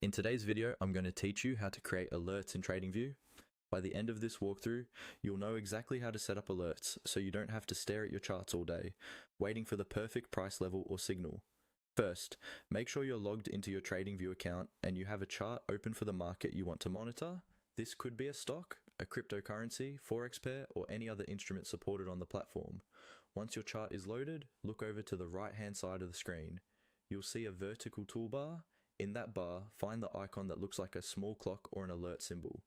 In today's video, I'm going to teach you how to create alerts in TradingView. By the end of this walkthrough, you'll know exactly how to set up alerts so you don't have to stare at your charts all day, waiting for the perfect price level or signal. First, make sure you're logged into your TradingView account and you have a chart open for the market you want to monitor. This could be a stock, a cryptocurrency, forex pair, or any other instrument supported on the platform. Once your chart is loaded, look over to the right-hand side of the screen. You'll see a vertical toolbar. In that bar, find the icon that looks like a small clock or an alert symbol.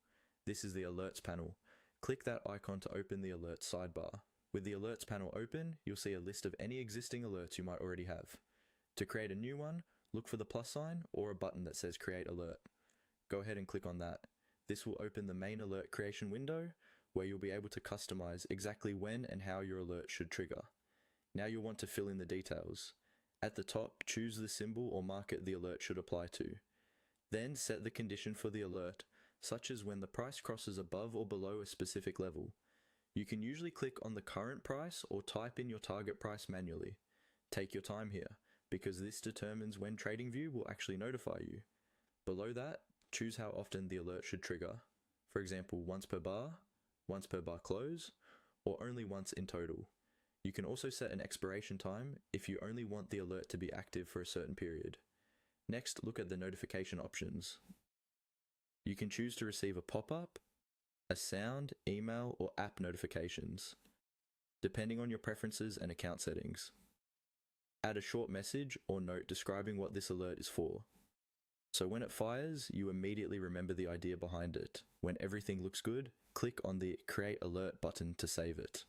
This is the Alerts panel. Click that icon to open the Alerts sidebar. With the Alerts panel open, you'll see a list of any existing alerts you might already have. To create a new one, look for the plus sign or a button that says Create Alert. Go ahead and click on that. This will open the main alert creation window, where you'll be able to customize exactly when and how your alert should trigger. Now you'll want to fill in the details. At the top, choose the symbol or market the alert should apply to. Then set the condition for the alert, such as when the price crosses above or below a specific level. You can usually click on the current price or type in your target price manually. Take your time here, because this determines when TradingView will actually notify you. Below that, choose how often the alert should trigger. For example, once per bar close, or only once in total. You can also set an expiration time if you only want the alert to be active for a certain period. Next, look at the notification options. You can choose to receive a pop-up, a sound, email, or app notifications, depending on your preferences and account settings. Add a short message or note describing what this alert is for. So when it fires, you immediately remember the idea behind it. When everything looks good, click on the Create Alert button to save it.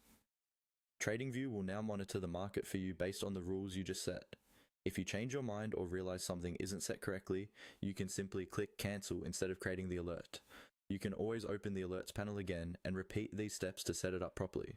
TradingView will now monitor the market for you based on the rules you just set. If you change your mind or realize something isn't set correctly, you can simply click Cancel instead of creating the alert. You can always open the Alerts panel again and repeat these steps to set it up properly.